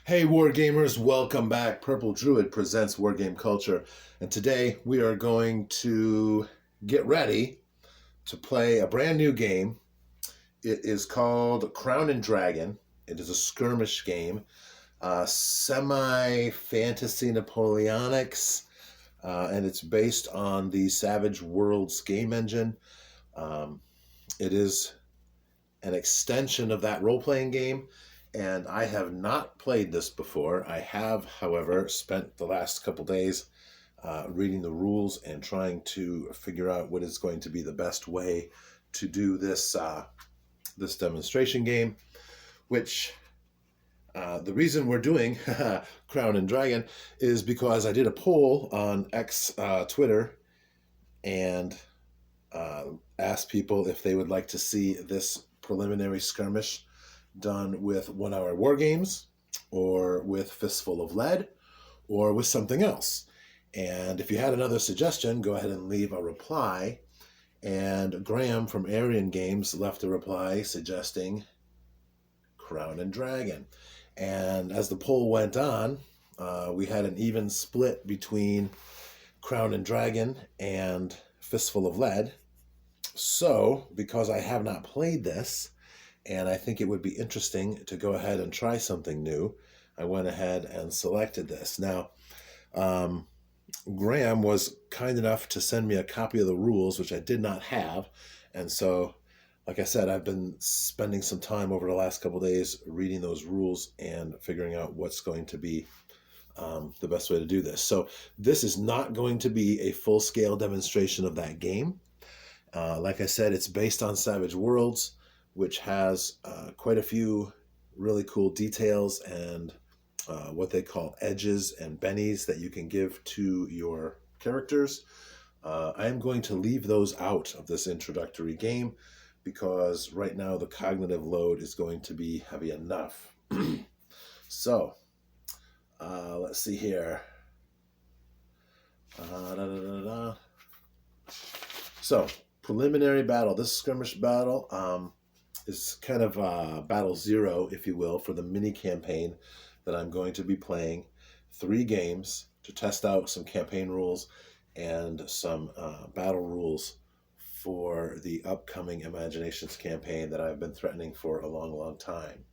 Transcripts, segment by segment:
Hey Wargamers, welcome back. Purple Druid presents Wargame Culture, and today we are going to get ready to play a brand new game. It is called Crown and Dragon. It is a skirmish game, semi-fantasy Napoleonics, and it's based on the Savage Worlds game engine. It is an extension of that role-playing game, and I have not played this before. I have, however, spent the last couple days reading the rules and trying to figure out what is going to be the best way to do this this demonstration game, which the reason we're doing Crown and Dragon is because I did a poll on X Twitter and asked people if they would like to see this preliminary skirmish done with 1 hour war games, or with Fistful of Lead, or with something else. And if you had another suggestion, go ahead and leave a reply. And Graham from Aryan Games left a reply suggesting Crown and Dragon. And as the poll went on, we had an even split between Crown and Dragon and Fistful of Lead. So, because I have not played this, and I think it would be interesting to go ahead and try something new, I went ahead and selected this. Now, Graham was kind enough to send me a copy of the rules, which I did not have. And so, like I said, I've been spending some time over the last couple of days reading those rules and figuring out what's going to be the best way to do this. So this is not going to be a full-scale demonstration of that game. Like I said, it's based on Savage Worlds, which has quite a few really cool details and what they call edges and bennies that you can give to your characters. I am going to leave those out of this introductory game because right now the cognitive load is going to be heavy enough. So, let's see here. So, preliminary battle. This skirmish battle is kind of battle zero, if you will, for the mini campaign that I'm going to be playing. 3 games to test out some campaign rules and some battle rules for the upcoming Imaginations campaign that I've been threatening for a long, long time.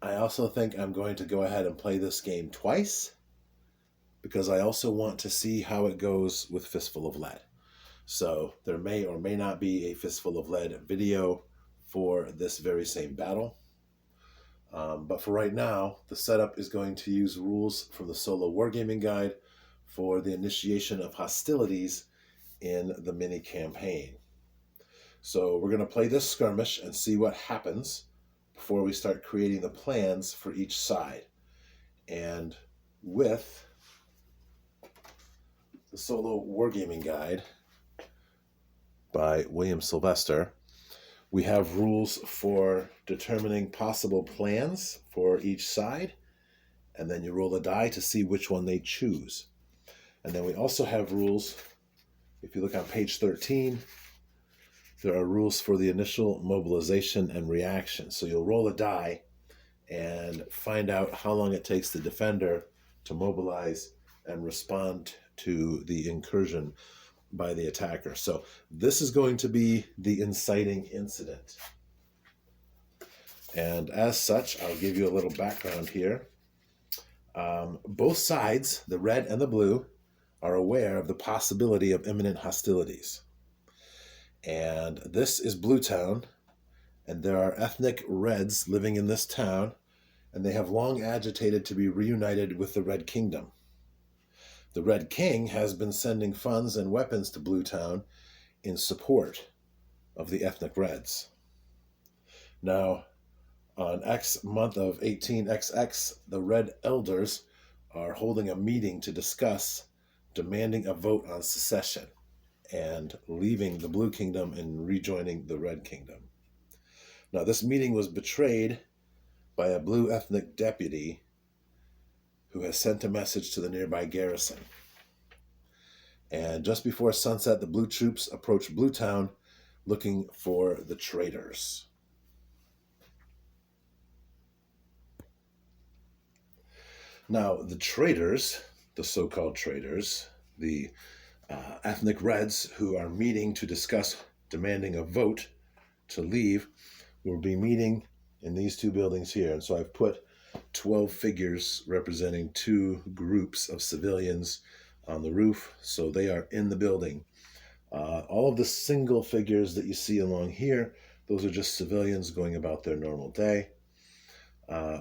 I also think I'm going to go ahead and play this game twice because I also want to see how it goes with Fistful of Lead. So there may or may not be a Fistful of Lead video for this very same battle. But for right now, the setup is going to use rules from the Solo Wargaming Guide for the initiation of hostilities in the mini campaign. So we're going to play this skirmish and see what happens before we start creating the plans for each side. And with the Solo Wargaming Guide by William Sylvester, we have rules for determining possible plans for each side, and then you roll a die to see which one they choose. And then we also have rules, if you look on page 13, there are rules for the initial mobilization and reaction. So you'll roll a die and find out how long it takes the defender to mobilize and respond to the incursion by the attacker. So this is going to be the inciting incident. And as such, I'll give you a little background here. Both sides, the red and the blue, are aware of the possibility of imminent hostilities. And this is Blue Town, and there are ethnic Reds living in this town, and they have long agitated to be reunited with the Red Kingdom. The Red King has been sending funds and weapons to Blue Town in support of the ethnic Reds. Now, on X month of 18XX, the Red Elders are holding a meeting to discuss demanding a vote on secession and leaving the Blue Kingdom and rejoining the Red Kingdom. Now, this meeting was betrayed by a Blue ethnic deputy who has sent a message to the nearby garrison. And just before sunset, the Blue troops approach Blue Town looking for the traitors. Now, the traitors, the so-called traitors, the ethnic Reds who are meeting to discuss demanding a vote to leave, will be meeting in these two buildings here. And so I've put 12 figures representing two groups of civilians on the roof, so they are in the building. All of the single figures that you see along here, those are just civilians going about their normal day.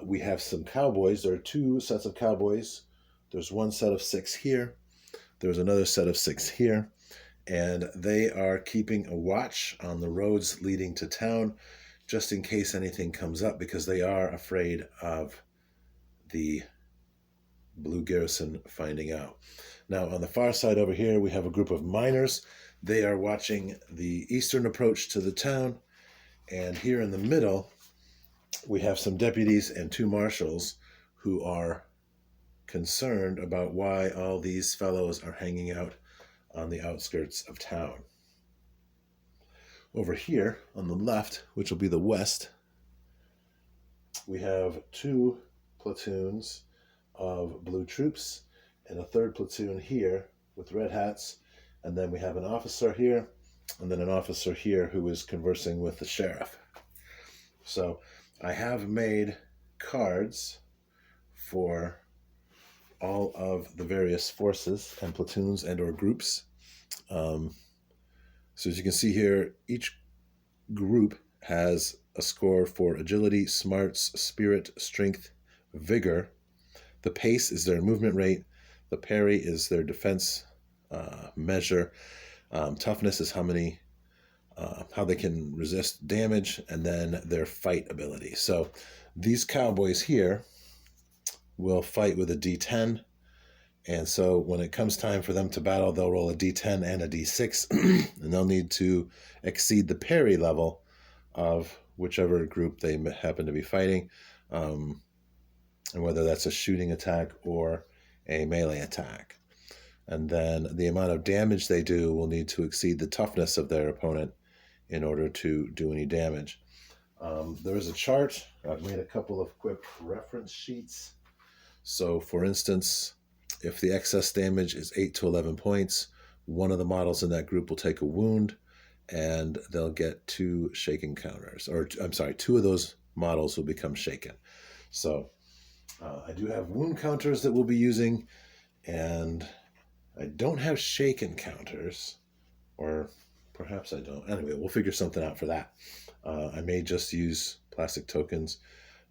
We have some cowboys. There are two sets of cowboys. There's one set of 6 here. There's another set of 6 here. And they are keeping a watch on the roads leading to town, just in case anything comes up, because they are afraid of the Blue Garrison finding out. Now, on the far side over here, we have a group of miners. They are watching the eastern approach to the town. And here in the middle, we have some deputies and 2 marshals who are concerned about why all these fellows are hanging out on the outskirts of town. Over here on the left, which will be the west, we have 2 platoons of blue troops and a 3rd platoon here with red hats, and then we have an officer here and then an officer here who is conversing with the sheriff. So I have made cards for all of the various forces and platoons and or groups. So as you can see here, each group has a score for agility, smarts, spirit, strength, vigor. The pace is their movement rate. The parry is their defense measure. Toughness is how they can resist damage, and then their fight ability. So these cowboys here will fight with a D10. And so when it comes time for them to battle, they'll roll a D10 and a D6, and they'll need to exceed the parry level of whichever group they happen to be fighting, and whether that's a shooting attack or a melee attack. And then the amount of damage they do will need to exceed the toughness of their opponent in order to do any damage. There is a chart. I've made a couple of quick reference sheets. So for instance, if the excess damage is 8 to 11 points, one of the models in that group will take a wound, and they'll get 2 shaken counters. Or, I'm sorry, 2 of those models will become shaken. So I do have wound counters that we'll be using, and I don't have shaken counters, or perhaps I don't. Anyway, we'll figure something out for that. I may just use plastic tokens.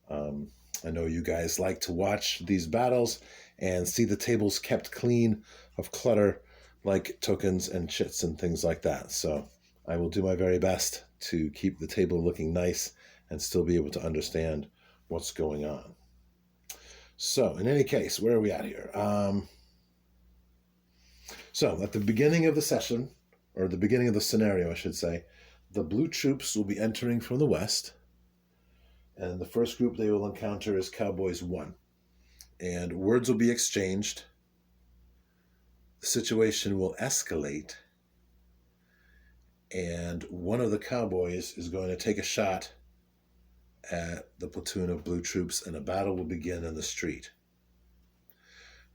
I know you guys like to watch these battles and see the tables kept clean of clutter like tokens and chits and things like that. So I will do my very best to keep the table looking nice and still be able to understand what's going on. So in any case, where are we at here? So at the beginning of the session, or the beginning of the scenario, I should say, the blue troops will be entering from the west. And the first group they will encounter is Cowboys 1. And words will be exchanged. The situation will escalate. And one of the cowboys is going to take a shot at the platoon of blue troops, and a battle will begin in the street.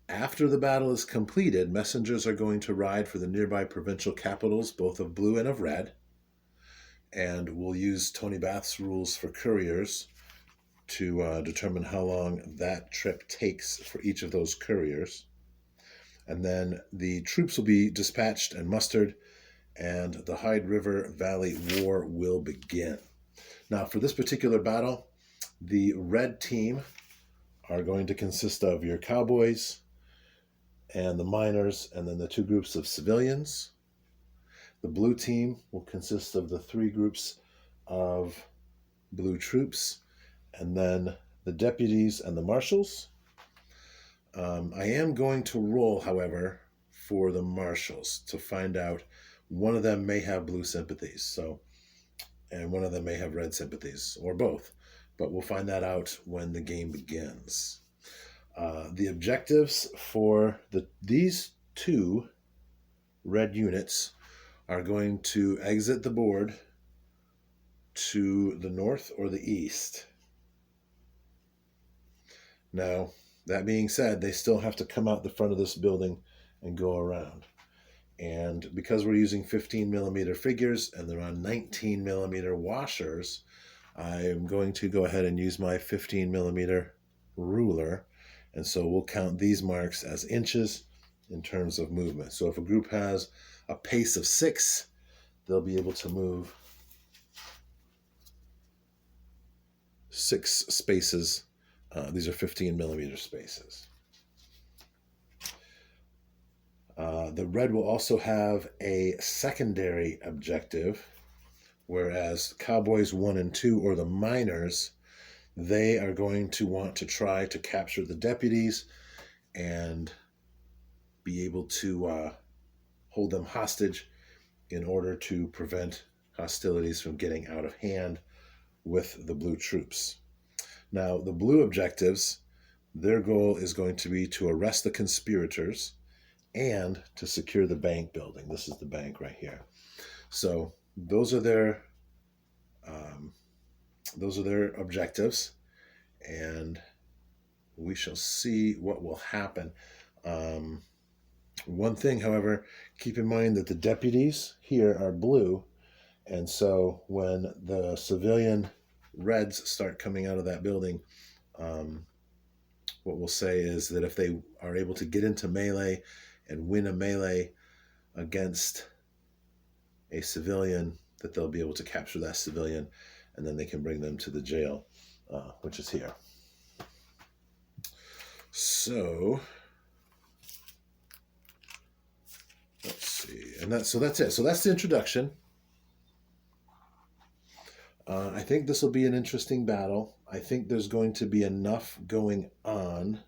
After the battle is completed, messengers are going to ride for the nearby provincial capitals, both of blue and of red. And we'll use Tony Bath's rules for couriers to determine how long that trip takes for each of those couriers. And then the troops will be dispatched and mustered, and the Hyde River Valley War will begin. Now, for this particular battle, the red team are going to consist of your cowboys and the miners, and then the 2 groups of civilians. The blue team will consist of the 3 groups of blue troops, and then the deputies and the marshals. I am going to roll, however, for the marshals to find out. One of them may have blue sympathies, and one of them may have red sympathies, or both. But we'll find that out when the game begins. The objectives for these 2 red units are going to exit the board to the north or the east. Now, That being said, they still have to come out the front of this building and go around. And because we're using 15 millimeter figures and they're on 19 millimeter washers, I am going to go ahead and use my 15 millimeter ruler. And so we'll count these marks as inches in terms of movement. So if a group has a pace of 6, they'll be able to move 6 spaces. These are 15 millimeter spaces. The red will also have a secondary objective, whereas Cowboys 1 and 2, or the miners, they are going to want to try to capture the deputies and be able to hold them hostage in order to prevent hostilities from getting out of hand with the blue troops. Now, the blue objectives, their goal is going to be to arrest the conspirators and to secure the bank building. This is the bank right here. So those are their objectives, and we shall see what will happen. One thing, however, keep in mind that the deputies here are blue, and so when the civilian reds start coming out of that building, what we'll say is that if they are able to get into melee and win a melee against a civilian, that they'll be able to capture that civilian, and then they can bring them to the jail, which is here. So let's see, and that's it. So that's the introduction. I think this will be an interesting battle. I think there's going to be enough going on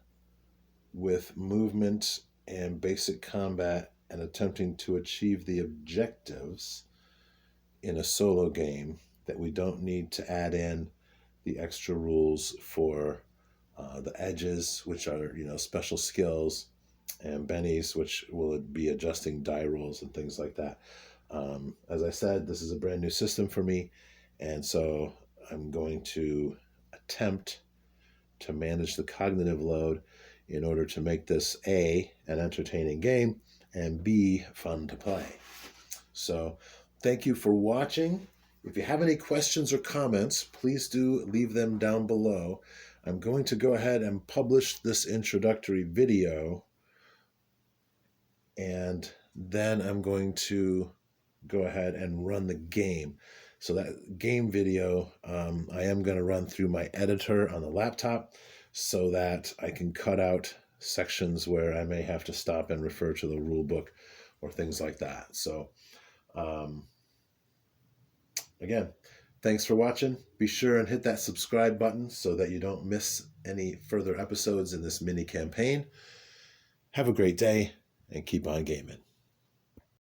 with movement and basic combat and attempting to achieve the objectives in a solo game that we don't need to add in the extra rules for the edges, which are, special skills, and bennies, which will be adjusting die rolls and things like that. As I said, this is a brand new system for me, and so I'm going to attempt to manage the cognitive load in order to make this A, an entertaining game, and B, fun to play. So thank you for watching. If you have any questions or comments, please do leave them down below. I'm going to go ahead and publish this introductory video, and then I'm going to go ahead and run the game. So that game video, I am going to run through my editor on the laptop so that I can cut out sections where I may have to stop and refer to the rule book or things like that. So again, thanks for watching. Be sure and hit that subscribe button so that you don't miss any further episodes in this mini campaign. Have a great day and keep on gaming.